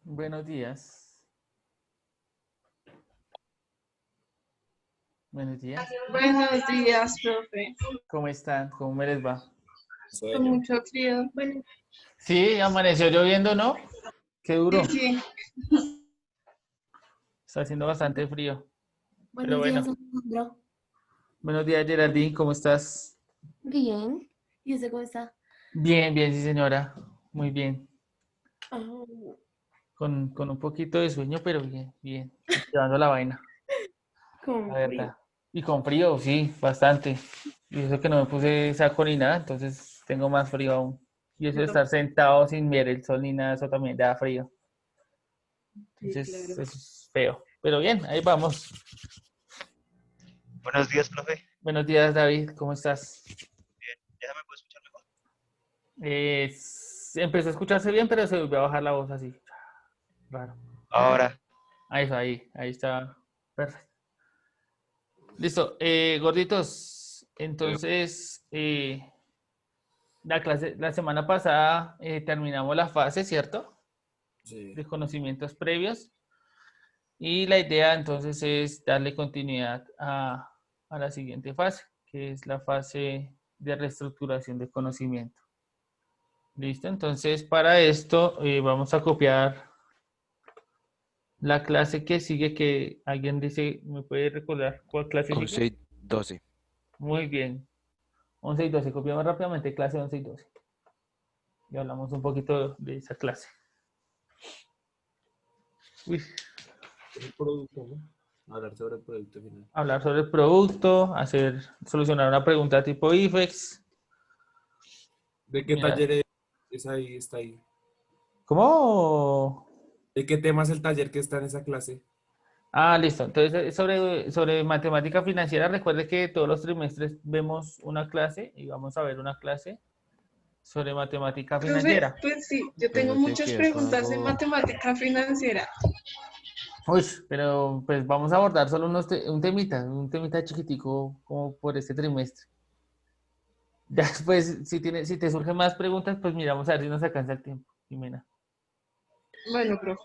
Buenos días. Buenos días. Buenos días, profe. ¿Cómo están? ¿Cómo me les va? Con mucho frío. Bueno, Sí, amaneció lloviendo, ¿no? Qué duro. sí. Está haciendo bastante frío. Pero Buenos días, bueno. Alejandro. Buenos días, Geraldine. ¿Cómo estás? Bien. ¿Y usted cómo está? Bien, bien, sí, señora. Muy bien. Ah, Con un poquito de sueño, pero bien, bien. Llevando la vaina, la con frío. verdad. Y con frío, sí, bastante. Y eso que no me puse saco ni nada, entonces tengo más frío aún. Y eso de estar sentado sin ver el sol ni nada, eso también da frío. Sí, Entonces, claro. eso es feo. Pero bien, ahí vamos. Buenos días, profe. Buenos días, David. ¿Cómo estás? Bien, ¿ya me puedo escuchar mejor? Empezó a escucharse bien, pero se volvió a bajar la voz así. Raro. Ahora, Ahí está. Perfecto. Listo. Gorditos, entonces, la semana pasada terminamos la fase, ¿cierto? Sí. De conocimientos previos. Y la idea entonces es darle continuidad a la siguiente fase, que es la fase de reestructuración de conocimiento. Listo, entonces para esto vamos a copiar la clase que sigue, que alguien dice, ¿me puede recordar cuál clase sigue? 11 y 12. Muy bien, 11 y 12, copiamos rápidamente clase 11 y 12. Y hablamos un poquito de esa clase. Uy, El producto, ¿no? Hablar sobre el producto final. hablar sobre el producto, solucionar una pregunta tipo IFEX. ¿De qué Mira, taller es ahí, está ahí? ¿cómo? ¿De qué tema es el taller que está en esa clase? Ah, listo. Entonces, sobre matemática financiera, recuerde que todos los trimestres vemos una clase y vamos a ver una clase sobre matemática Profe, financiera. pues sí, yo tengo Pero te muchas queda con preguntas en algo. matemática financiera. Uy, pero pues vamos a abordar solo un temita chiquitico como por este trimestre. Ya después, si te surgen más preguntas, pues miramos a ver si nos alcanza el tiempo, Jimena. Bueno, profe.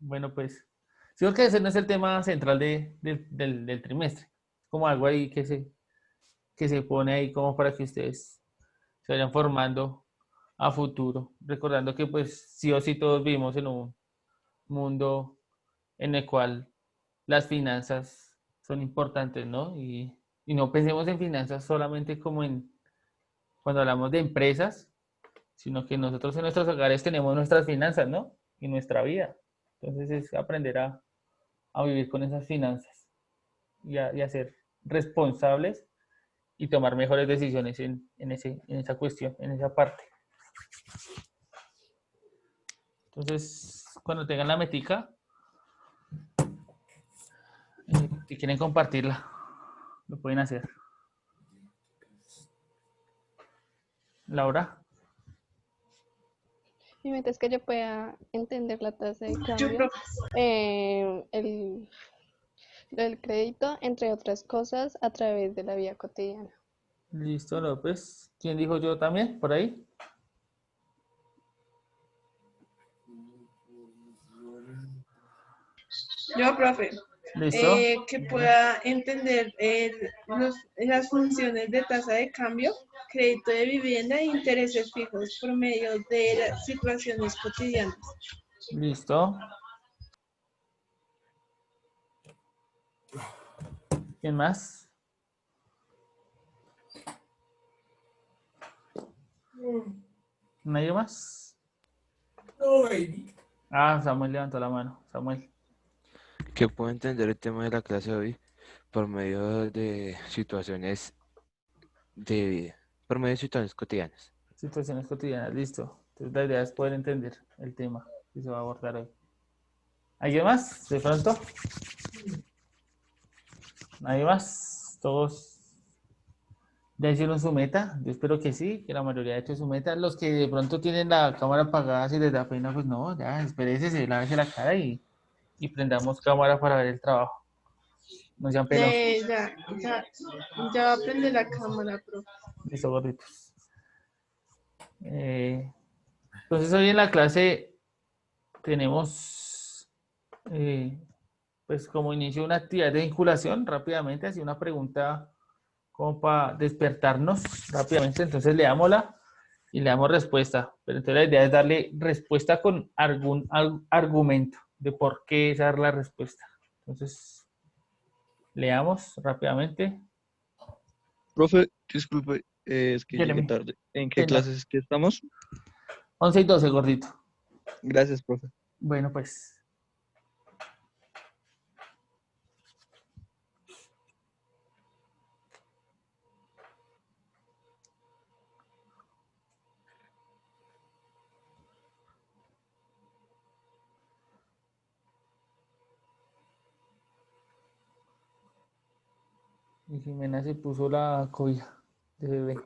Bueno, pues, sí, porque ese no es el tema central del trimestre. Como algo ahí que se pone ahí como para que ustedes se vayan formando a futuro. Recordando que pues sí o sí todos vivimos en un mundo en el cual las finanzas son importantes, ¿no? Y no pensemos en finanzas solamente como cuando hablamos de empresas, sino que nosotros en nuestros hogares tenemos nuestras finanzas, ¿no? Y nuestra vida. Entonces es aprender a vivir con esas finanzas y a ser responsables y tomar mejores decisiones en esa cuestión, en esa parte. Entonces, cuando tengan la metica, si quieren compartirla, lo pueden hacer. Laura, Y mientras que yo pueda entender la tasa de Yo, cambio, profe. el crédito, entre otras cosas, a través de la vida cotidiana. listo, López. ¿Quién dijo yo también? ¿Por ahí? Yo, profe. ¿Listo? Que pueda entender las funciones de tasa de cambio, crédito de vivienda e intereses fijos por medio de las situaciones cotidianas. ¿Listo? ¿Quién más? ¿Nadie más? No, baby. Ah, Samuel levantó la mano. Samuel. Que puedo entender el tema de la clase de hoy por medio de situaciones por medio de situaciones cotidianas. Situaciones cotidianas, listo. Entonces la idea es poder entender el tema que se va a abordar hoy. ¿Alguien más? ¿De pronto? ¿Nadie más? ¿Todos ya hicieron su meta? Yo espero que sí, que la mayoría ha hecho su meta. Los que de pronto tienen la cámara apagada, si les da pena, pues no, ya, espérese, lávese la cara y prendamos cámara para ver el trabajo. No sean penosos. Ya, ya, ya va a prender la cámara, profe. Listo, gorditos. Entonces hoy en la clase tenemos pues como inicio una actividad de vinculación rápidamente, así una pregunta como para despertarnos rápidamente. Entonces leámosla y le damos respuesta. Pero entonces la idea es darle respuesta con algún argumento de por qué esa es la respuesta. Entonces, leamos rápidamente. Profe, disculpe, es que llegué Jeremy, tarde. ¿En qué señor. clases que estamos? 11 y 12, gordito. Gracias, profe. Bueno, pues. Y Jimena se puso la cobija de bebé.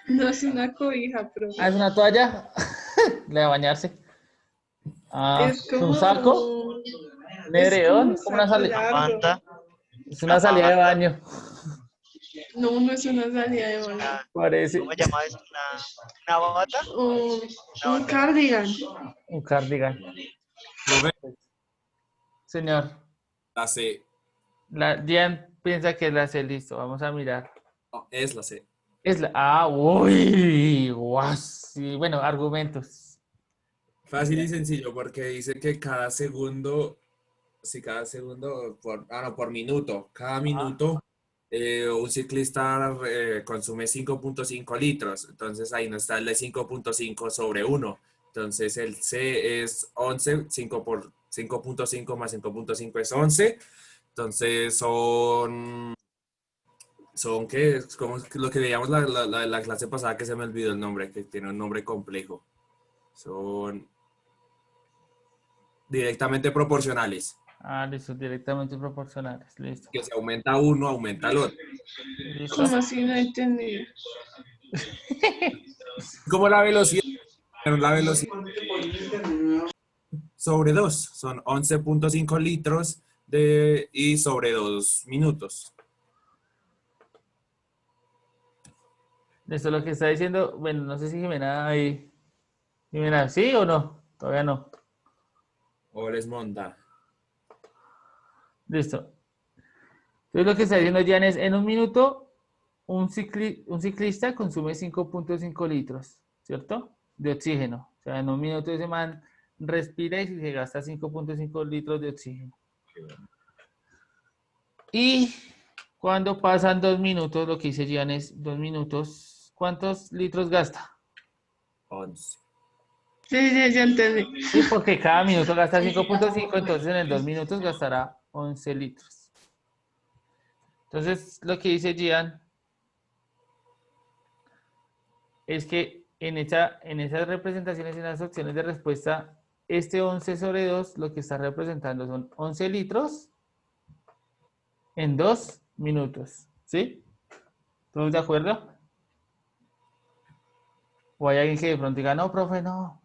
No es una cobija, profe. Ah, ¿es una toalla? ¿Le va a bañarse? Ah, Es ¿es como un saco? un- ¿Un es edredón? un ¿Es como una saco salida? largo. Manta, Es una salida de baño, No, no es una salida de baño. parece. ¿cómo se llama eso? ¿Una bata? Un cardigan. Un cardigan. Profe, Señor, la C. Diane piensa que es la C, listo, vamos a mirar. No, es la C. Es la. Ah, uy, guau, sí, bueno, argumentos. Fácil y sencillo, porque dice que cada segundo, sí, cada segundo, por minuto, cada minuto, un ciclista consume 5.5 litros. Entonces ahí no está el de 5.5 sobre 1. Entonces el C es 11, 5 por 5.5 más 5.5 es 11. Entonces son que es como lo que veíamos la clase pasada, que se me olvidó el nombre, que tiene un nombre complejo. Son directamente proporcionales. Ah, listo, directamente proporcionales, listo. Que si aumenta uno, aumenta el otro. ¿Listo? ¿Cómo así? No entendí. Como la velocidad, pero la velocidad sobre 2 son 11.5 litros y sobre 2 minutos. Listo, lo que está diciendo, bueno, no sé si Jimena ahí. Jimena, ¿sí o no? Todavía no. O les monta. Listo. Entonces lo que está diciendo Jan es, en un minuto, un ciclista consume 5.5 litros, ¿cierto? De oxígeno. O sea, en un minuto ese man respira y se gasta 5.5 litros de oxígeno. Y cuando pasan 2 minutos, lo que dice Jan es 2 minutos, ¿cuántos litros gasta? 11. Sí, sí, ya entendí. Sí, porque cada minuto gasta 5.5, entonces en el 2 minutos gastará 11 litros. Entonces, lo que dice Gian es que en esas representaciones, en las opciones de respuesta, este 11 sobre 2 lo que está representando son 11 litros en 2 minutos. ¿Sí? ¿Todos de acuerdo? O hay alguien que de pronto diga, no, profe, no.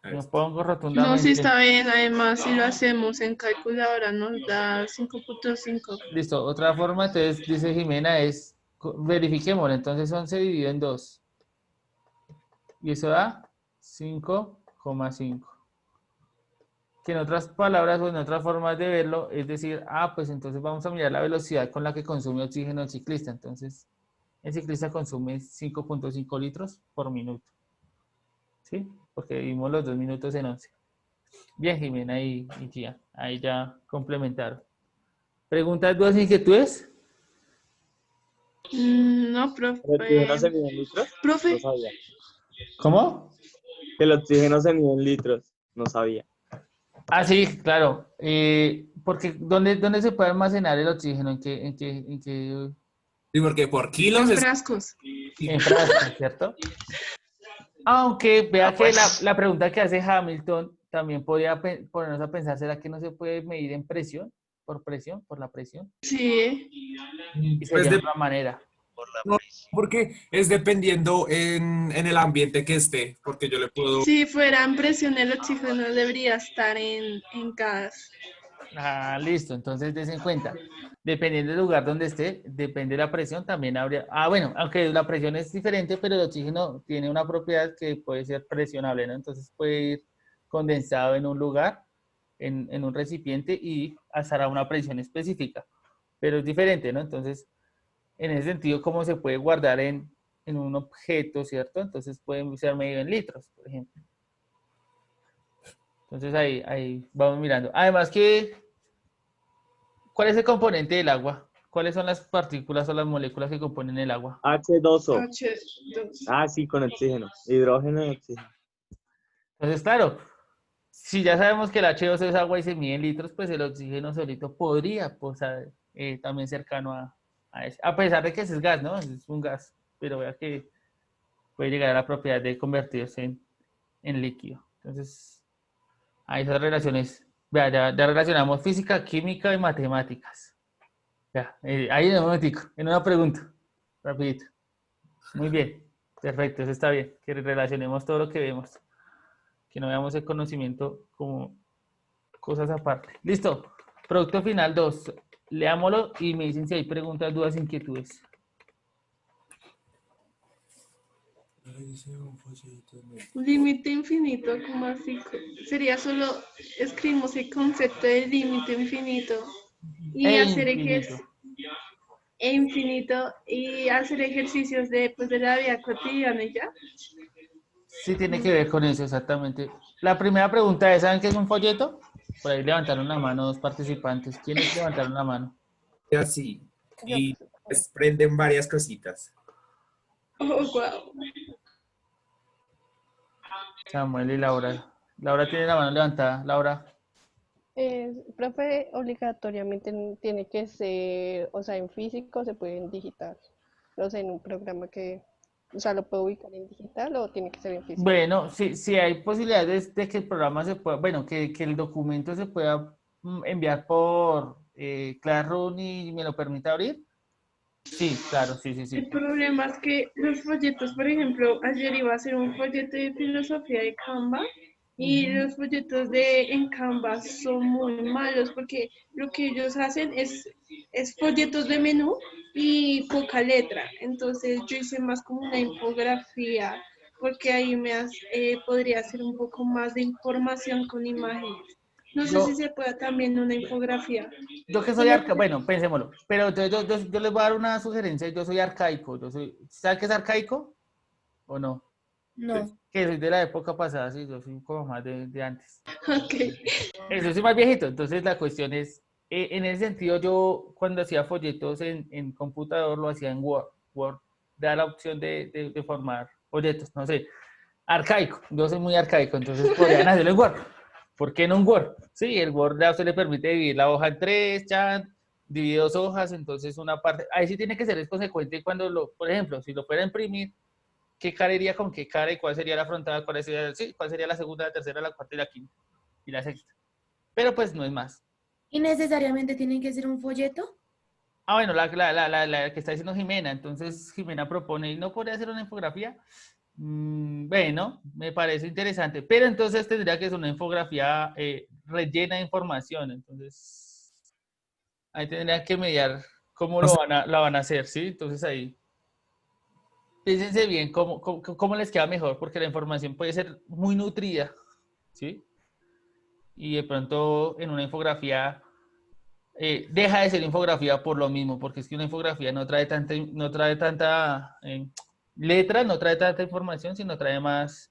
Me opongo No, sí rotundamente. está bien. Además, si lo hacemos en calculadora, nos da 5.5. Listo, otra forma, entonces dice Jimena es, verifiquémoslo, entonces 11 dividido en 2. Y eso da 5,5. Que en otras palabras o en otras formas de verlo, es decir, pues entonces vamos a mirar la velocidad con la que consume oxígeno el ciclista. Entonces, el ciclista consume 5.5 litros por minuto. ¿Sí? Porque vimos los 2 minutos en 11. Bien, Jimena y Gia, ahí ya complementaron. ¿Preguntas, dudas, inquietudes? No, ¿El oxígeno se profe. mide en litros? No Profe, sabía. ¿Cómo? Que el oxígeno se mide en litros. No sabía. Ah, sí, claro. Porque ¿dónde se puede almacenar el oxígeno? ¿En qué Sí, porque por kilos en es... frascos. en frascos, cierto? Aunque vea que pues. la pregunta que hace Hamilton también podría ponernos a pensar, ¿será que no se puede medir en presión? Por la presión. Sí. Y Pues sería otra manera. Por la no, presión. porque es dependiendo en el ambiente que esté, porque yo le puedo... Si fuera en presión, el oxígeno debería estar en gas. Ah, listo. Entonces, des en cuenta. Dependiendo del lugar donde esté, depende de la presión, también habría... bueno, aunque la presión es diferente, pero el oxígeno tiene una propiedad que puede ser presionable, ¿no? Entonces puede ir condensado en un lugar en un recipiente y estará a una presión específica, pero es diferente, ¿no? Entonces, en ese sentido, ¿cómo se puede guardar en un objeto, ¿cierto? Entonces pueden ser medido en litros, por ejemplo. Entonces ahí vamos mirando. Además que, ¿cuál es el componente del agua? ¿Cuáles son las partículas o las moléculas que componen el agua? H2O. H2. Ah, sí, con oxígeno. Hidrógeno y oxígeno. Entonces, claro, si ya sabemos que el H2O es agua y se mide en litros, pues el oxígeno solito podría pues, también cercano a ese. A pesar de que ese es gas, ¿no? Es un gas, pero vea que puede llegar a la propiedad de convertirse en líquido. Entonces, hay esas relaciones. Vea, ya relacionamos física, química y matemáticas. Ya, ahí en un momentico, en una pregunta, rapidito. Muy bien, perfecto, eso está bien, que relacionemos todo lo que vemos, que no veamos el conocimiento como cosas aparte. Listo, producto final 2, leámoslo y me dicen si hay preguntas, dudas, inquietudes. Límite infinito, ¿cómo así? Sería solo, escribimos el concepto de límite infinito y hacer infinito y hacer ejercicios de la vida cotidiana y ya. Sí, tiene que ver con eso, exactamente. La primera pregunta es, ¿saben qué es un folleto? Por ahí levantaron la mano dos participantes. ¿Quiénes levantaron la mano? Y así. Y desprenden varias cositas. Oh, wow. Samuel y Laura. Laura tiene la mano levantada. Laura. Profe, obligatoriamente tiene que ser, o sea, en físico se puede en digital. O sea, en un programa que, o sea, lo puedo ubicar en digital o tiene que ser en físico. Bueno, sí hay posibilidades de que el programa se pueda, bueno, que el documento se pueda enviar por Classroom y me lo permita abrir. Sí, claro, sí. El problema es que los folletos, por ejemplo, ayer iba a hacer un folleto de filosofía de Canva y los folletos en Canva son muy malos porque lo que ellos hacen es folletos de menú y poca letra. Entonces yo hice más como una infografía porque ahí podría hacer un poco más de información con imágenes. No sé si se puede también una infografía. Yo que soy arcaico, bueno, pensémoslo, pero entonces yo les voy a dar una sugerencia, yo soy arcaico, ¿sabes qué es arcaico? ¿O no? No. Que soy de la época pasada, sí, yo soy como más de antes. Ok. Eso soy más viejito, entonces la cuestión es, en ese sentido yo cuando hacía folletos en computador lo hacía en Word. Word da la opción de formar folletos, no sé, arcaico, yo soy muy arcaico, entonces podrían hacerlo en Word. ¿Por qué no un Word? Sí, el Word ya usted le permite dividir la hoja en 3, ya divide 2 hojas, entonces una parte, ahí sí tiene que ser consecuente cuando por ejemplo, si lo fuera a imprimir, ¿qué cara iría con qué cara y cuál sería la frontal, cuál sería la segunda, la tercera, la cuarta y la quinta y la sexta? Pero pues no es más. ¿Y necesariamente tienen que ser un folleto? Ah, bueno, la que está diciendo Jimena, entonces Jimena propone, ¿y no podría hacer una infografía? Bueno, me parece interesante, pero entonces tendría que ser una infografía rellena de información, entonces ahí tendrían que mediar cómo la van a hacer, ¿sí? Entonces ahí, piénsense bien cómo les queda mejor, porque la información puede ser muy nutrida, ¿sí? Y de pronto en una infografía deja de ser infografía por lo mismo, porque es que una infografía no trae tanta letra, no trae tanta información, sino trae más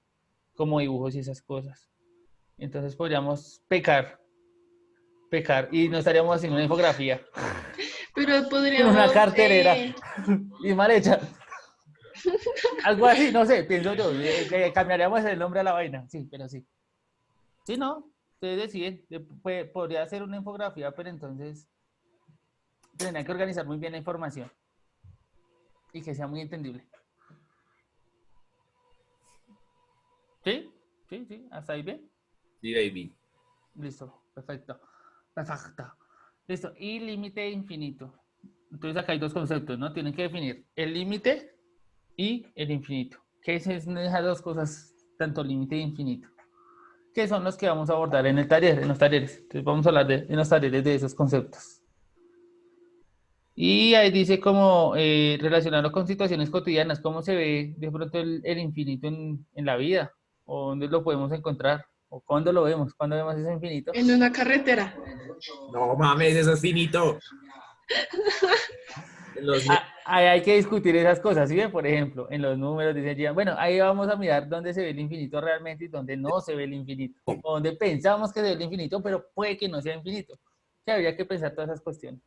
como dibujos y esas cosas. Entonces podríamos pecar y no estaríamos haciendo una infografía. Pero podríamos... Una carterera y mal hecha. Algo así, no sé, pienso yo, cambiaríamos el nombre a la vaina, sí, pero sí. Sí, no, ustedes deciden, podría hacer una infografía, pero entonces tendrían que organizar muy bien la información y que sea muy entendible. ¿Sí? Sí, ¿hasta ahí bien? Sí, baby. Listo, perfecto. Listo, y límite infinito. Entonces acá hay dos conceptos, ¿no? Tienen que definir el límite y el infinito. ¿Qué es esas dos cosas, tanto límite e infinito? Que son los que vamos a abordar en los talleres. Entonces vamos a hablar en los talleres de esos conceptos. Y ahí dice cómo relacionarlo con situaciones cotidianas, cómo se ve de pronto el infinito en la vida, o dónde lo podemos encontrar. ¿O cuándo lo vemos? ¿Cuándo vemos ese infinito? En una carretera. No mames, eso es finito. Ahí hay que discutir esas cosas, ¿sí? Por ejemplo, en los números dicen, ya, bueno, ahí vamos a mirar dónde se ve el infinito realmente y dónde no se ve el infinito. O dónde pensamos que se ve el infinito, pero puede que no sea infinito. O sea, habría que pensar todas esas cuestiones.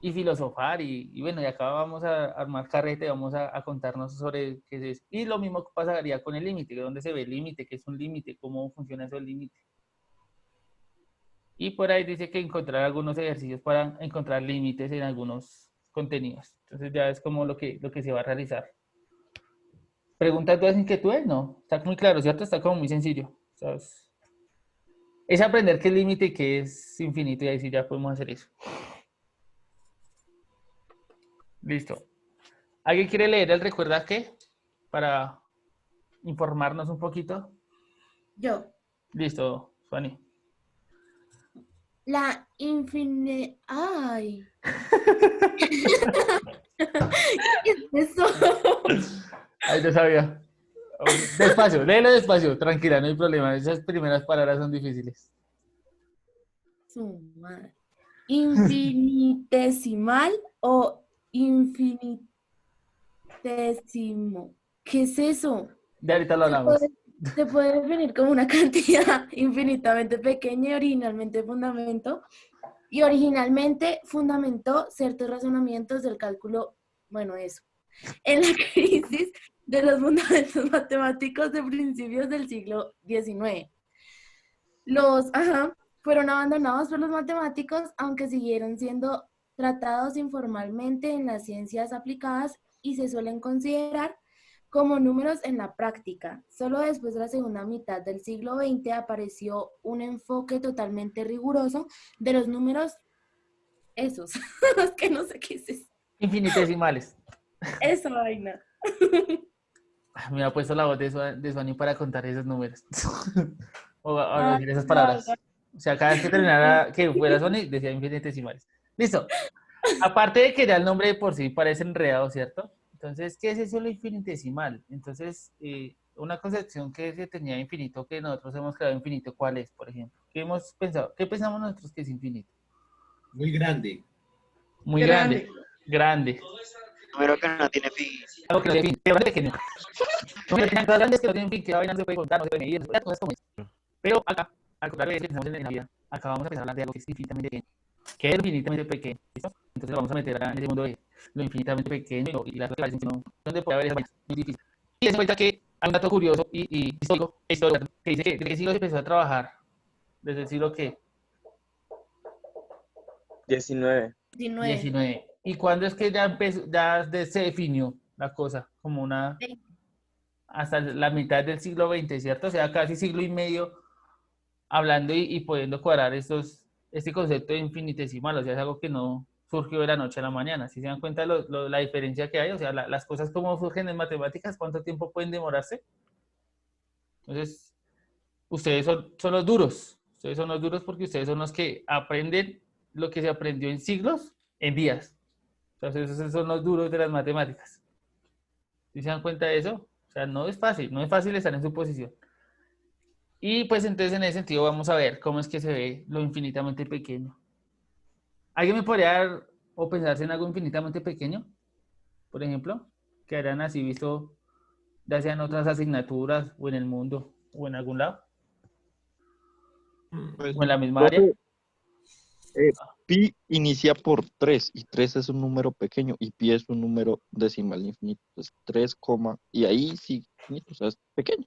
Y filosofar, y bueno, y acá vamos a armar carrete, vamos a contarnos sobre qué es eso. Y lo mismo pasaría con el límite, dónde se ve el límite, qué es un límite, cómo funciona eso el límite. Y por ahí dice que encontrar algunos ejercicios para encontrar límites en algunos contenidos. Entonces ya es como lo que se va a realizar. ¿Preguntas, dudas, inquietudes? No. Está muy claro, ¿cierto? Está como muy sencillo. O sea, es aprender qué es límite y qué es infinito y ahí sí ya podemos hacer eso. Listo. ¿Alguien quiere leer el recuerda qué? Para informarnos un poquito. Yo. Listo, Fanny. La infinita... ¡Ay! ¿Qué es eso? Ahí no sabía. Despacio, léelo despacio, tranquila, no hay problema. Esas primeras palabras son difíciles. Su madre. ¿Infinitesimal o infinitésimo? ¿Qué es eso? De ahorita lo hablamos. Se puede definir como una cantidad infinitamente pequeña y originalmente fundamentó ciertos razonamientos del cálculo, bueno, eso, en la crisis de los fundamentos matemáticos de principios del siglo XIX. Fueron abandonados por los matemáticos, aunque siguieron siendo tratados informalmente en las ciencias aplicadas y se suelen considerar como números en la práctica. Solo después de la segunda mitad del siglo XX apareció un enfoque totalmente riguroso de los números esos. Es que no sé qué es eso. Infinitesimales. Esa vaina. Me ha puesto la voz de Suani para contar esos números. o decir esas palabras. O sea, cada vez que terminara, que fuera Suani, decía infinitesimales. Listo. Aparte de que ya el nombre de por sí parece enredado, ¿cierto? Entonces, ¿qué es eso lo infinitesimal? Entonces, una concepción que se tenía de infinito, que nosotros hemos creado infinito, ¿cuál es, por ejemplo? ¿Qué hemos pensado? ¿Qué pensamos nosotros que es infinito? Muy grande. Muy grande. Grande. Número que no tiene fin. Algo que no tiene fin. Pero pequeño. Números tan grandes que no tienen fin, que la vaina no se puede contar, no se puede medir, cosas como eso. Pero acá, al contrario de que pensamos en la vida, acá vamos a empezar a hablar de algo que es infinitamente pequeño. Que es infinitamente pequeño. ¿Listo? Entonces vamos a meter en ese mundo de lo infinitamente pequeño y las cosas que parecen que no, donde puede haber esa vaina muy difícil. Y se cuenta que hay un dato curioso y histórico que dice que desde qué siglo se empezó a trabajar, desde el siglo que 19. 19. ¿Y cuándo es que ya empezó, se definió la cosa como una hasta la mitad del siglo XX, ¿cierto? O sea, casi siglo y medio hablando y pudiendo cuadrar este concepto de infinitesimal, o sea, es algo que no surgió de la noche a la mañana. Si se dan cuenta la diferencia que hay, o sea, las cosas como surgen en matemáticas, ¿cuánto tiempo pueden demorarse? Entonces, ustedes son los duros. Ustedes son los duros porque ustedes son los que aprenden lo que se aprendió en siglos, en días. Entonces, esos son los duros de las matemáticas. ¿Sí se dan cuenta de eso? O sea, no es fácil estar en su posición. Y pues entonces en ese sentido vamos a ver cómo es que se ve lo infinitamente pequeño. ¿Alguien me podría dar o pensarse en algo infinitamente pequeño? Por ejemplo, que hayan así visto, ya sea en otras asignaturas o en el mundo o en algún lado. Pues, O en la misma área. Pi inicia por 3 y 3 es un número pequeño y pi es un número decimal infinito. Es 3, y ahí sí, o sea, es pequeño.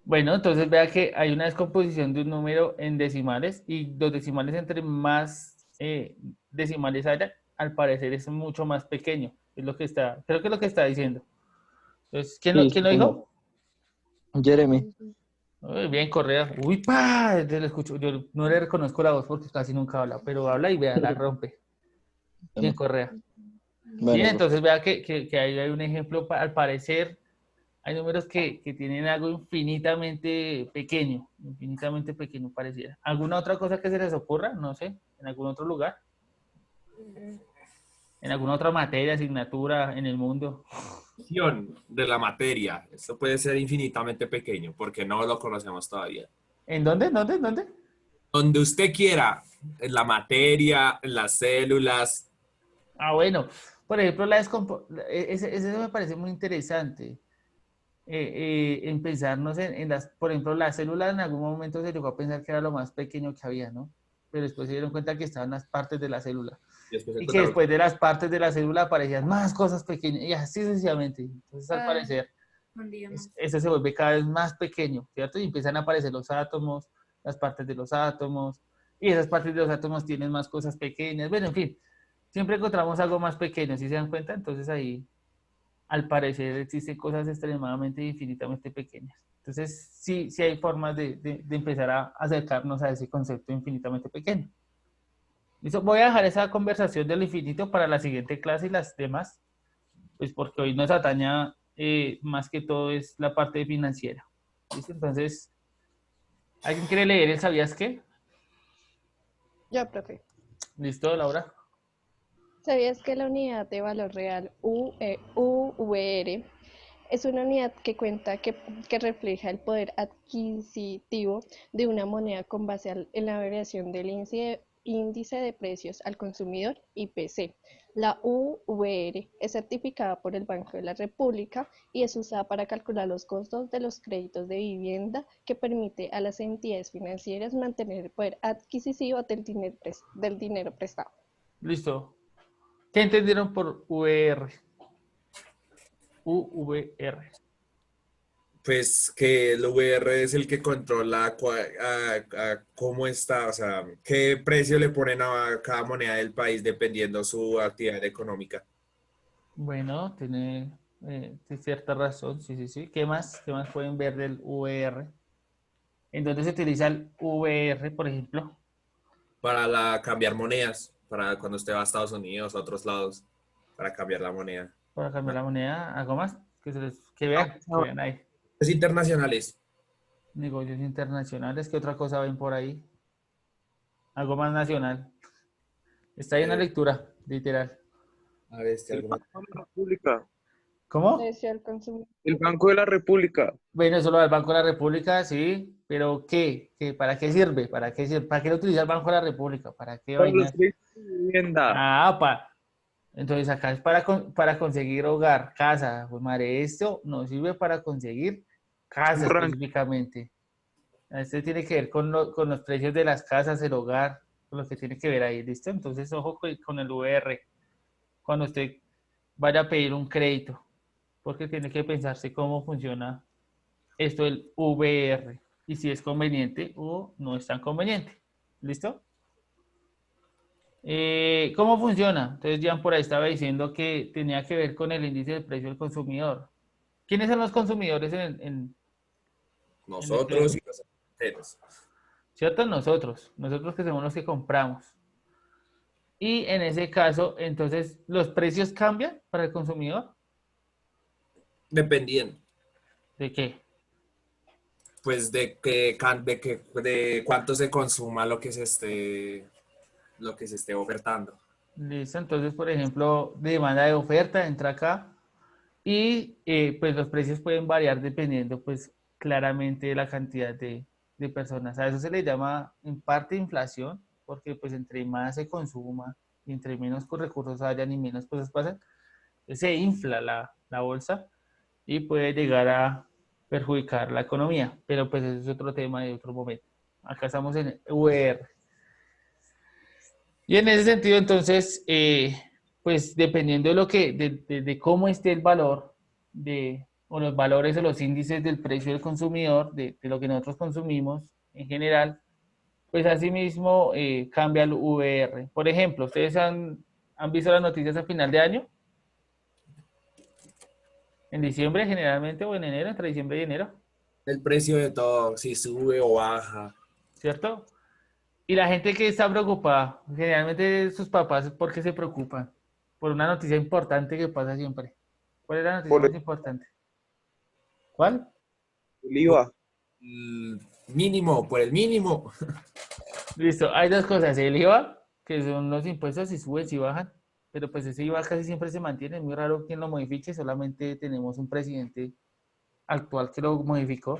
Bueno, entonces vea que hay una descomposición de un número en decimales y los decimales entre más decimales haya, al parecer es mucho más pequeño. Es lo que está, creo que es lo que está diciendo. Entonces, ¿quién lo dijo? Jeremy. Uy, bien, Correa. Uy, pa, yo lo escucho. Yo no le reconozco la voz porque casi nunca habla, pero habla y vea, la rompe. Bien, Correa. Bueno, Bien, entonces vea que ahí hay un ejemplo, al parecer hay números que tienen algo infinitamente pequeño pareciera. ¿Alguna otra cosa que se les ocurra? No sé, en algún otro lugar. ¿En alguna otra materia, asignatura en el mundo? de la materia. Esto puede ser infinitamente pequeño porque no lo conocemos todavía. ¿En dónde? ¿En dónde? ¿En dónde? Donde usted quiera, en la materia, en las células. Ah, bueno. Por ejemplo, ese me parece muy interesante. En pensarnos en las, por ejemplo, las células en algún momento se llegó a pensar que era lo más pequeño que había, ¿no? Pero después se dieron cuenta que estaban las partes de la célula. Y después Y que encontraron después de las partes de la célula aparecían más cosas pequeñas y así sucesivamente. Entonces, al Ah, parecer, un día más. eso se vuelve cada vez más pequeño, ¿cierto? Y empiezan a aparecer los átomos, las partes de los átomos, y esas partes de los átomos tienen más cosas pequeñas. Bueno, en fin, siempre encontramos algo más pequeño, ¿sí se dan cuenta? Entonces ahí, al parecer, existen cosas extremadamente infinitamente pequeñas. Entonces, sí, sí hay formas de empezar a acercarnos a ese concepto infinitamente pequeño. ¿Listo? Voy a dejar esa conversación del infinito para la siguiente clase y las demás, pues porque hoy nos ataña más que todo es la parte financiera. ¿Listo? Entonces, ¿alguien quiere leer el sabías qué? Ya, profe. ¿Listo, Laura? ¿Sabías que la unidad de valor real UVR es una unidad que que refleja el poder adquisitivo de una moneda con base en la variación del índice de precios al consumidor IPC? La UVR es certificada por el Banco de la República y es usada para calcular los costos de los créditos de vivienda, que permite a las entidades financieras mantener el poder adquisitivo del dinero prestado. Listo. ¿Qué entendieron por VR? UVR. pues que el VR es el que controla cómo está, o sea, qué precio le ponen a cada moneda del país dependiendo su actividad económica. Bueno, tiene cierta razón, sí, sí, sí. ¿Qué más? ¿Qué más pueden ver del VR? ¿En dónde se utiliza el VR, por ejemplo? Para cambiar monedas, para cuando usted va a Estados Unidos o a otros lados, para cambiar la moneda. Para cambiar la moneda, ¿algo más? Que vean ahí. Es internacionales. Negocios internacionales, ¿qué otra cosa ven por ahí? Algo más nacional. Está ahí una lectura, literal. A ver, este, El algo más. Banco de la República. ¿Cómo? Precio al consumidor. El Banco de la República. Bueno, eso lo del Banco de la República, sí, pero ¿qué? ¿Para qué sirve? ¿Para qué sirve? ¿Para qué lo utiliza el Banco de la República? ¿Para qué Para los vaina? créditos de vivienda. Ah, entonces acá es para conseguir hogar, casa. Pues madre, esto no sirve para conseguir casa Un rancho. específicamente. Esto tiene que ver con los precios de las casas, el hogar, con lo que tiene que ver ahí, ¿listo? Entonces, ojo con el VR cuando usted vaya a pedir un crédito, porque tiene que pensarse cómo funciona esto del VR y si es conveniente o no es tan conveniente. ¿Listo? ¿Cómo funciona? Entonces, Jan por ahí estaba diciendo que tenía que ver con el índice de precio del consumidor. ¿Quiénes son los consumidores en Nosotros y los extranjeros. ¿Cierto? Nosotros que somos los que compramos. Y en ese caso, entonces, ¿los precios cambian para el consumidor? Dependiendo, ¿De qué? pues, de cuánto se consuma lo que se esté ofertando. Listo, entonces, por ejemplo, demanda de oferta entra acá y pues los precios pueden variar dependiendo, pues, claramente de la cantidad de personas. A eso se le llama en parte inflación, porque pues entre más se consuma y entre menos recursos hayan y menos cosas pasan, se infla la bolsa y puede llegar a perjudicar la economía, pero pues eso es otro tema de otro momento. Acá estamos en VR. Y en ese sentido, entonces, pues dependiendo de de cómo esté el valor o los valores o los índices del precio del consumidor, de lo que nosotros consumimos en general, pues asimismo cambia el VR. Por ejemplo, ¿ustedes han visto las noticias a final de año? En diciembre generalmente o en enero, entre diciembre y enero, El precio de todo, si sube o baja. ¿cierto? Y la gente que está preocupada, generalmente sus papás, ¿por qué se preocupan? Por una noticia importante que pasa siempre. ¿Cuál es la noticia Por más importante? ¿Cuál? el IVA. Mínimo, por el mínimo. Listo, hay dos cosas. El IVA, que son los impuestos, si suben, si bajan. pero pues ese IVA casi siempre se mantiene, es muy raro quien lo modifique, solamente tenemos un presidente actual que lo modificó.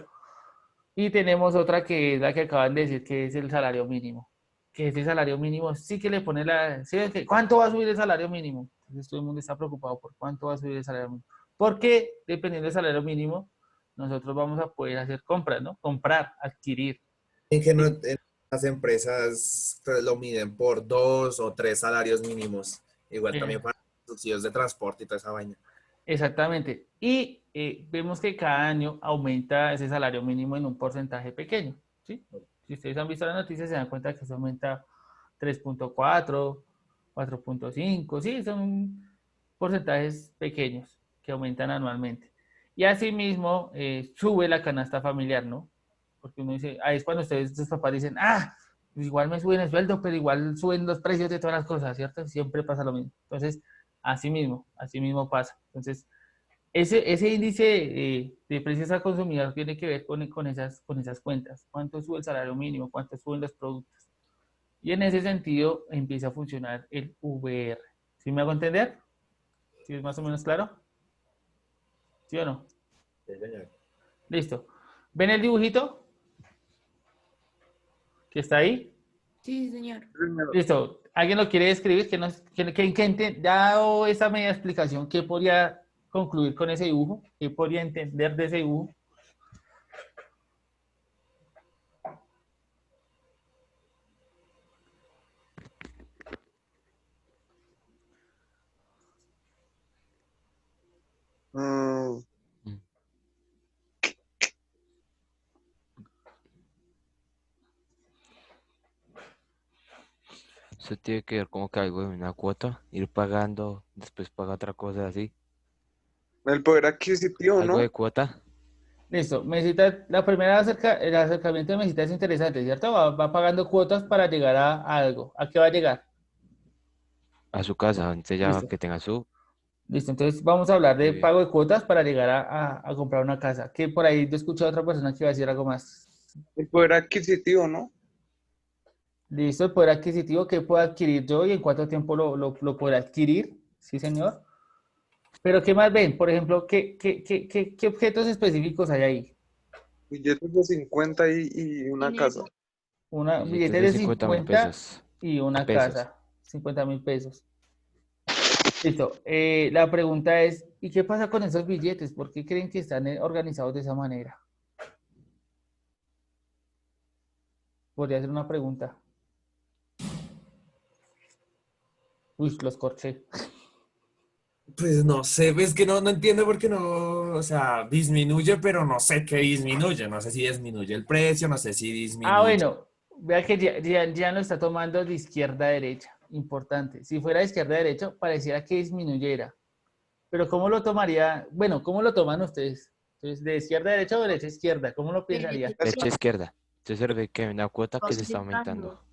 Y tenemos otra que es la que acaban de decir, que es el salario mínimo. Que ese salario mínimo sí que le pone la... ¿sí? ¿Cuánto va a subir el salario mínimo? Entonces todo el mundo está preocupado por cuánto va a subir el salario mínimo. Porque dependiendo del salario mínimo, nosotros vamos a poder hacer compras, ¿no? Comprar, adquirir. En que no, en las empresas lo miden por 2 o 3 salarios mínimos. Igual también para subsidios de transporte y toda esa vaina. Exactamente. Y vemos que cada año aumenta ese salario mínimo en un porcentaje pequeño, ¿sí? Si ustedes han visto las noticias, se dan cuenta que se aumenta 3.4, 4.5, sí, son porcentajes pequeños que aumentan anualmente. Y asimismo sube la canasta familiar, ¿no? Porque uno dice, ahí es cuando ustedes, sus papás dicen, igual me suben el sueldo, pero igual suben los precios de todas las cosas, ¿cierto? Siempre pasa lo mismo. Entonces, así mismo pasa. Entonces, ese índice de precios al consumidor tiene que ver con esas cuentas. ¿Cuánto sube el salario mínimo? ¿Cuánto suben los productos? Y en ese sentido empieza a funcionar el VR. ¿Sí me hago entender? ¿Sí es más o menos claro? ¿Sí o no? Sí, señor. Listo. ¿Ven el dibujito que está ahí? Sí, señor. Listo. ¿Alguien lo quiere describir? Dado esa media explicación, ¿qué podría concluir con ese dibujo? ¿Qué podría entender de ese dibujo? Mm. Eso tiene que ver como que algo de una cuota, ir pagando, después paga otra cosa así. El poder adquisitivo, Algo ¿no? de cuota. Listo. La primera el acercamiento de Mesita es interesante, ¿cierto? Va pagando cuotas para llegar a algo. ¿A qué va a llegar? A su casa, entonces ya Listo. que tenga su... Listo. Entonces vamos a hablar de Sí. pago de cuotas para llegar a comprar una casa. Que por ahí yo escuché a otra persona que iba a decir algo más. El poder adquisitivo, ¿no? Listo. El poder adquisitivo que puedo adquirir yo y en cuánto tiempo lo podré adquirir. Sí, señor. Pero ¿qué más ven? Por ejemplo, ¿qué objetos específicos hay ahí? Billetes de 50 y una casa. Una Billetes billete de de 50.000 50 pesos. y una Pesos. casa. 50.000 pesos. Listo. La pregunta es, ¿y qué pasa con esos billetes? ¿Por qué creen que están organizados de esa manera? Podría ser una pregunta. Uy, los corché. Pues no sé, ves que no entiendo por qué no, o sea, disminuye, pero no sé qué disminuye. No sé si disminuye el precio, no sé si disminuye. Bueno, vea que ya lo está tomando de izquierda a derecha. Importante. Si fuera de izquierda a derecha, pareciera que disminuyera. Pero ¿cómo lo tomaría? Bueno, ¿cómo lo toman ustedes? Entonces, ¿de izquierda a derecha o de derecha a izquierda? ¿Cómo lo pensaría? Derecha izquierda. Entonces se ve que hay una cuota que se está aumentando.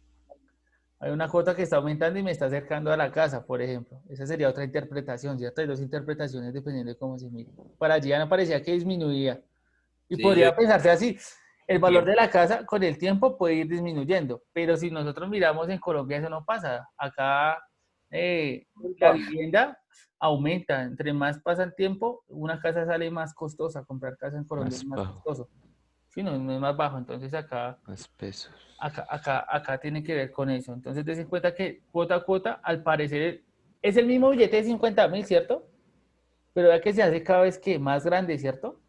Hay una cuota que está aumentando y me está acercando a la casa, por ejemplo. Esa sería otra interpretación, ¿cierto? Hay dos interpretaciones dependiendo de cómo se mire. Para allí ya no parecía que disminuía. Y Sí, podría pensarse así, el valor Bien. de la casa con el tiempo puede ir disminuyendo, pero si nosotros miramos en Colombia eso no pasa. Acá la vivienda aumenta, entre más pasa el tiempo, una casa sale más costosa, comprar casa en Colombia Más es más bajo. costoso. Sí, no es más bajo, entonces acá Más pesos. acá tiene que ver con eso. Entonces, des en cuenta que cuota a cuota, al parecer, es el mismo billete de 50.000, ¿cierto? Pero vea que se hace cada vez que más grande, ¿cierto?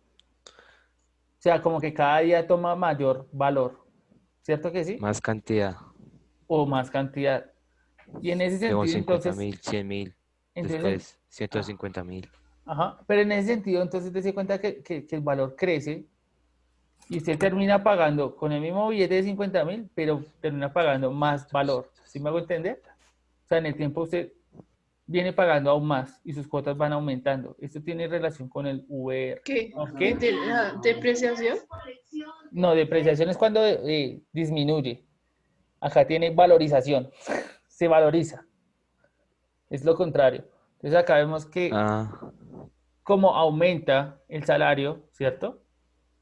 O sea, como que cada día toma mayor valor, ¿cierto que sí? Más cantidad. O más cantidad. Y en ese Luego sentido, 50.000, 100.000. entonces, Después 150.000. ajá, pero en ese sentido, entonces, des cuenta que el valor crece y usted termina pagando con el mismo billete de 50.000, pero termina pagando más valor. ¿Sí me hago entender? O sea, en el tiempo usted viene pagando aún más y sus cuotas van aumentando. Esto tiene relación con el VR. ¿Qué? ¿Ok? ¿De la depreciación? No, depreciación es cuando disminuye. Acá tiene valorización. Se valoriza. Es lo contrario. Entonces acá vemos que Ah, como aumenta el salario, ¿cierto?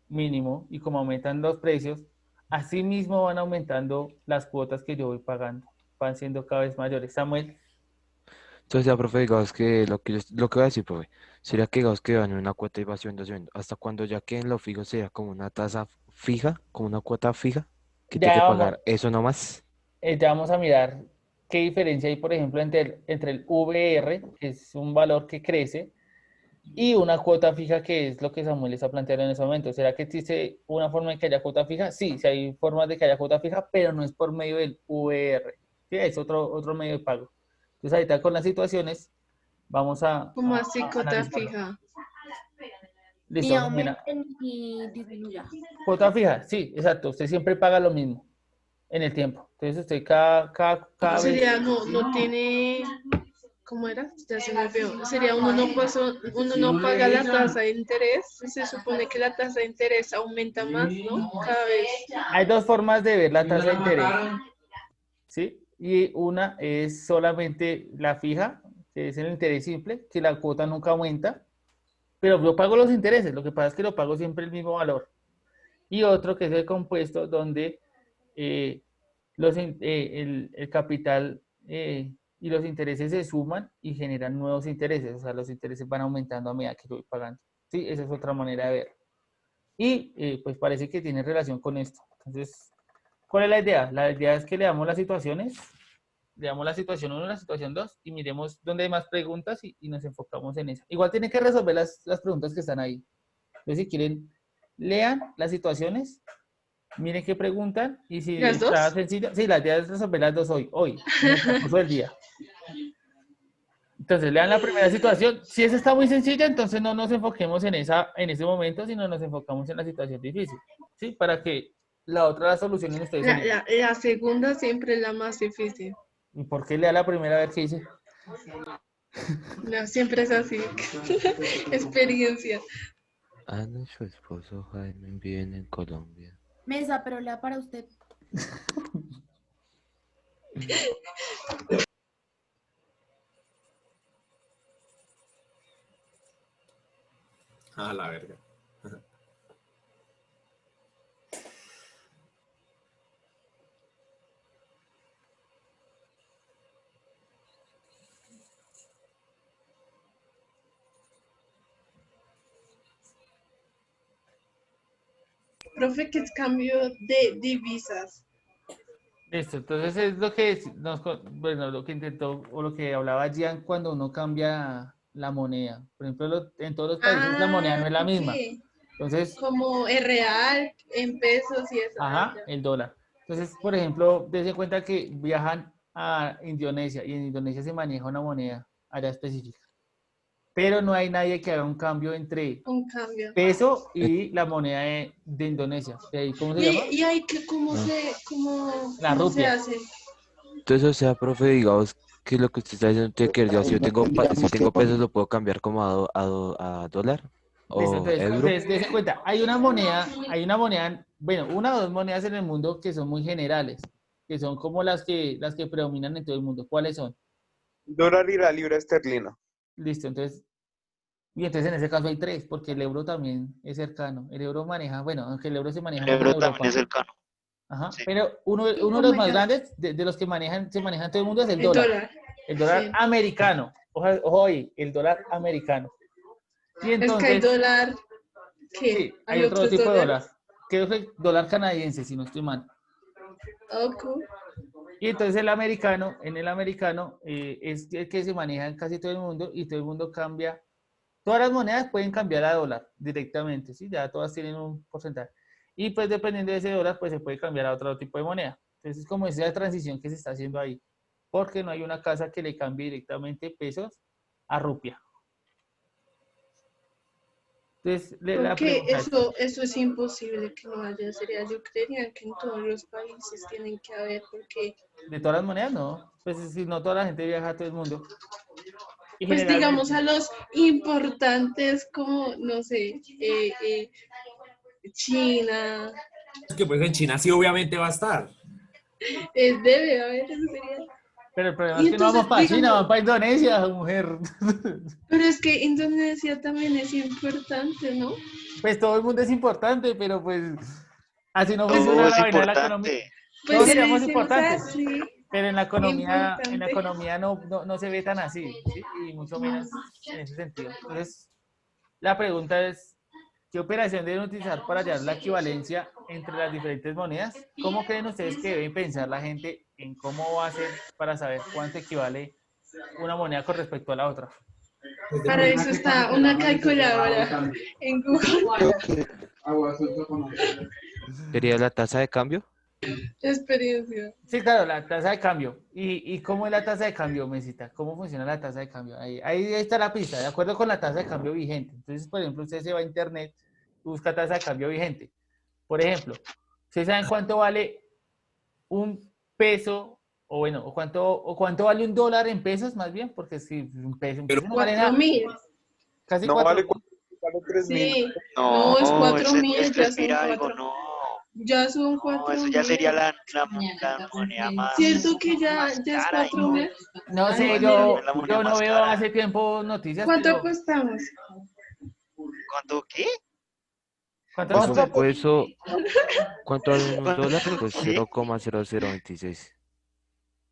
Mínimo, y como aumentan los precios, así mismo van aumentando las cuotas que yo voy pagando. Van siendo cada vez mayores. Samuel, Entonces, ya, profe, digamos que lo que voy a decir, profe, sería que digamos que van en una cuota y va subiendo, subiendo. Hasta cuando ya queden lo fijo sería como una tasa fija, como una cuota fija, que tiene que Ya vamos, pagar eso nomás. ya vamos a mirar qué diferencia hay, por ejemplo, entre el VR, que es un valor que crece, y una cuota fija, que es lo que Samuel está planteando en ese momento. ¿Será que existe una forma de que haya cuota fija? Sí, sí hay formas de que haya cuota fija, pero no es por medio del VR. Sí, es otro medio de pago. Entonces, ahorita con las situaciones, vamos Como así a cota analizarlo. fija. Y Listo, mira, aumenten y disminuya. cuota fija, sí, exacto. Usted siempre paga lo mismo en el tiempo. Entonces, usted cada vez... Sería, no tiene, ¿cómo era? Ya se me olvidó. Sería uno no paga la tasa de interés. Se supone que la tasa de interés aumenta más, ¿no? Cada vez. Hay dos formas de ver la tasa de interés, ¿sí? Y una es solamente la fija, que es el interés simple, que la cuota nunca aumenta, pero yo pago los intereses, lo que pasa es que lo pago siempre el mismo valor. Y otro que es el compuesto, donde eh, el capital y los intereses se suman y generan nuevos intereses, o sea, los intereses van aumentando a medida que yo voy pagando. Sí, esa es otra manera de ver. Y pues parece que tiene relación con esto. Entonces, ¿cuál es la idea? La idea es que le damos las situaciones, le damos la situación 1, la situación 2 y miremos dónde hay más preguntas y nos enfocamos en eso. Igual tienen que resolver las preguntas que están ahí. Entonces, si quieren, lean las situaciones, miren qué preguntan y si ¿Las está dos? sencilla, sí, la idea es resolver las dos hoy, en el transcurso del día. Entonces, lean la primera situación. Si esa está muy sencilla, entonces no nos enfoquemos en ese momento, sino nos enfocamos en la situación difícil, ¿sí? Para que la otra la solucionen ustedes solitos. La segunda siempre es la más difícil. ¿Y por qué lea la primera vez que dice? No, siempre es así. Experiencia. Ana y su esposo Jaime viven en Colombia. Mesa, pero lea para usted. A la verga. Profe, ¿qué es cambio de divisas? Listo, entonces es lo que bueno, lo que intentó o lo que hablaba Gian cuando uno cambia la moneda. Por ejemplo, en todos los países la moneda no es la misma. Sí. Entonces, Como es real, en pesos y eso. ajá, el dólar. Entonces, por ejemplo, dense cuenta que viajan a Indonesia y en Indonesia se maneja una moneda allá específica. Pero no hay nadie que haga un cambio entre Un cambio. peso y la moneda de Indonesia. ¿De ahí cómo se llama? Y hay que, ¿cómo Ah. La cómo se rupia. hace? Entonces, o sea, profe, digamos que lo que usted está diciendo tiene que ver, digamos, si yo tengo, si tengo pesos, lo puedo cambiar como a dólar Listo, o entonces, euro. dense cuenta, hay una moneda, bueno, una o dos monedas en el mundo que son muy generales, que son como las que predominan en todo el mundo. ¿Cuáles son? Dólar y la libra esterlina. Listo, entonces, y entonces en ese caso hay tres, porque el euro también es cercano. El euro maneja, bueno, aunque el euro se maneja El más en euro también Europa. es cercano. Ajá, Sí. pero uno de Oh los my más God. grandes, de los que se manejan en todo el mundo es el El dólar. dólar. El dólar Sí. americano. Ojo ahí, el dólar americano. Y Es que hay entonces, dólar, ¿qué? sí, hay otro otros tipo de dólares. dólar. Creo que el dólar canadiense, si no estoy mal. Ok. Y entonces en el americano es el que se maneja en casi todo el mundo y todo el mundo cambia. Todas las monedas pueden cambiar a dólar directamente, ¿sí? Ya todas tienen un porcentaje. Y pues dependiendo de ese dólar, pues se puede cambiar a otro tipo de moneda. Entonces es como esa transición que se está haciendo ahí. Porque no hay una casa que le cambie directamente pesos a rupia. Entonces, la Porque pregunta es, eso es imposible que no haya. Yo creería que en todos los países tienen que haber, porque ¿de todas las monedas? No. Pues si no, toda la gente viaja a todo el mundo. Y pues digamos generalmente, a los importantes como, no sé, China, Es que pues en China sí obviamente va a estar. debe haber, eso sería. pero el problema Y es que no entonces, vamos para China, digamos, vamos para Indonesia, mujer. pero es que Indonesia también es importante, ¿no? Pues todo el mundo es importante, pero pues así no Pues, funciona Todo es la vaina de la economía. importante. pues Todos si lo seríamos decimos importantes. así, Pero en la Importante. economía no se ve tan así, ¿sí? Y mucho menos en ese sentido. Entonces, la pregunta es, ¿qué operación deben utilizar para hallar la equivalencia entre las diferentes monedas? ¿Cómo creen ustedes que deben pensar la gente en cómo va a ser para saber cuánto equivale una moneda con respecto a la otra? Para eso está una calculadora en Google. ¿Sería la tasa de cambio? Experiencia. Sí, claro, la tasa de cambio. ¿Y cómo es la tasa de cambio, Mesita? ¿Cómo funciona la tasa de cambio? Ahí está la pista, de acuerdo con la tasa de cambio vigente. Entonces, por ejemplo, usted se va a internet y busca tasa de cambio vigente. Por ejemplo, ¿ustedes saben cuánto vale un peso? O bueno, o cuánto vale un dólar en pesos, más bien, porque si un peso no vale nada. 4.000. Casi No 4. vale, vale 3.000. Sí. No, No, es ese 4.000, es ya son respira algo, 4. no. Ya son No, eso ya sería 4.000. la moneda más, ¿Cierto que ya más es cara. 4.000? No sé, Ay, yo Es la moneda no más veo cara. hace tiempo noticias, ¿Cuánto pero costamos? ¿Cuánto qué? ¿cuánto Pues costó? un peso, ¿cuánto vale un dólar? Pues ¿Qué? 0,0026.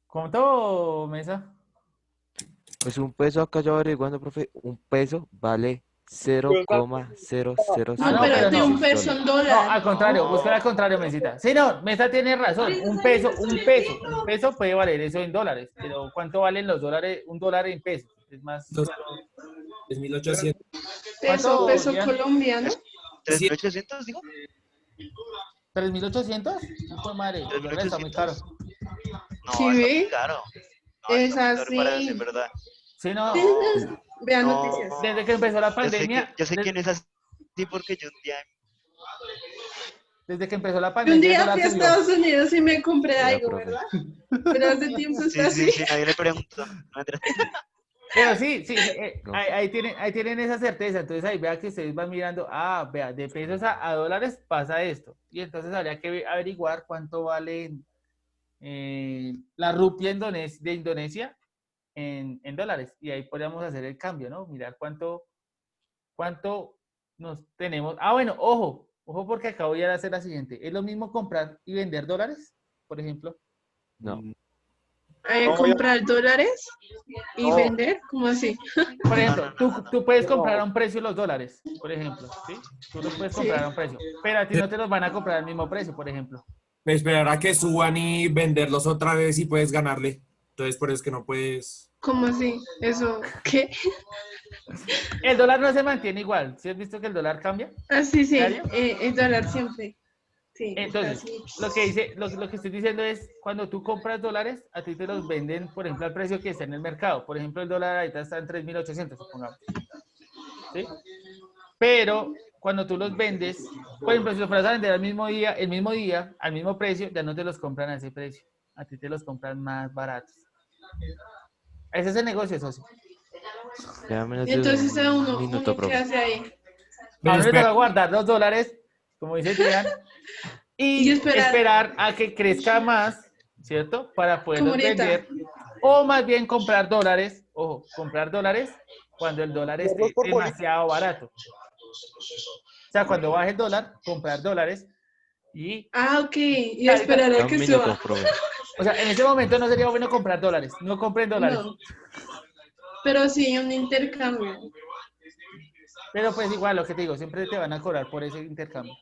¿Cuánto, Mesa? Pues un peso acá yo averiguando, profe, un peso vale Ah, no, pero de un 0,0026 peso en dólares. No, dólar. al contrario, busca al No. contrario, Mesita. Sí, no, Mesa tiene razón. Un peso puede valer eso en dólares, pero ¿cuánto valen los dólares? Un dólar en pesos. Es más. 3.800. Peso, ¿Cuánto, peso Gian? colombiano. 3.800, digo. 3.800. No, pues madre, el dólar está muy caro. 3.800. No, ¿Sí está muy ve? caro. No, Es está muy caro para así. decir verdad. Sí, no. Vean No, noticias. Desde que empezó la yo pandemia, sé que no es así porque yo un día desde que empezó la Un pandemia, el día dólar fui a subió. Estados Unidos y me compré Vea, algo, profe. ¿verdad? Pero hace tiempo está así. sí, nadie le preguntó. No, mentira. Pero sí, No. ahí tienen esa certeza. Entonces ahí vea que ustedes van mirando, vea, de pesos a dólares pasa esto. Y entonces habría que averiguar cuánto vale la rupia de Indonesia en dólares. Y ahí podríamos hacer el cambio, ¿no? Mirar cuánto nos tenemos. Bueno, ojo porque acá voy a hacer la siguiente. ¿Es lo mismo comprar y vender dólares, por ejemplo? No. Comprar dólares y No. vender, ¿cómo así? Por ejemplo, tú puedes comprar a No. un precio los dólares, por ejemplo, ¿sí? Tú los puedes Sí. comprar a un precio, pero a ti no te los van a comprar al mismo precio, por ejemplo. Esperar a que suban y venderlos otra vez y puedes ganarle. Entonces, por eso es que no puedes. ¿Cómo así? ¿Eso qué? El dólar no se mantiene igual. ¿Sí has visto que el dólar cambia? Sí, ¿Diario? el dólar siempre. Sí, está Entonces, así. lo que estoy diciendo es, cuando tú compras dólares, a ti te los venden, por ejemplo, al precio que está en el mercado. Por ejemplo, el dólar ahorita está en 3.800, supongamos. ¿Sí? Pero cuando tú los vendes, por ejemplo, si los fueras a vender el mismo día, al mismo precio, ya no te los compran a ese precio. A ti te los compran más baratos. Ese es el negocio, socio. Ya menos Y de entonces a un uno minuto, ¿qué profe. hace ahí? A uno le toca Espera. guardar los dólares, como dice Gian, Y y esperar. esperar a que crezca más, ¿cierto? Para Como poderlos ahorita. vender. O más bien comprar dólares, ojo, comprar dólares cuando el dólar Venderlos esté por bolívares. demasiado barato. O sea, cuando baje el dólar, comprar dólares y Ok, y ahorita, esperar a Ya un que minuto, suba. profe. o sea, en ese momento no sería bueno comprar dólares. No compren dólares. No, pero sí un intercambio. Pero pues igual, lo que te digo, siempre te van a cobrar por ese intercambio.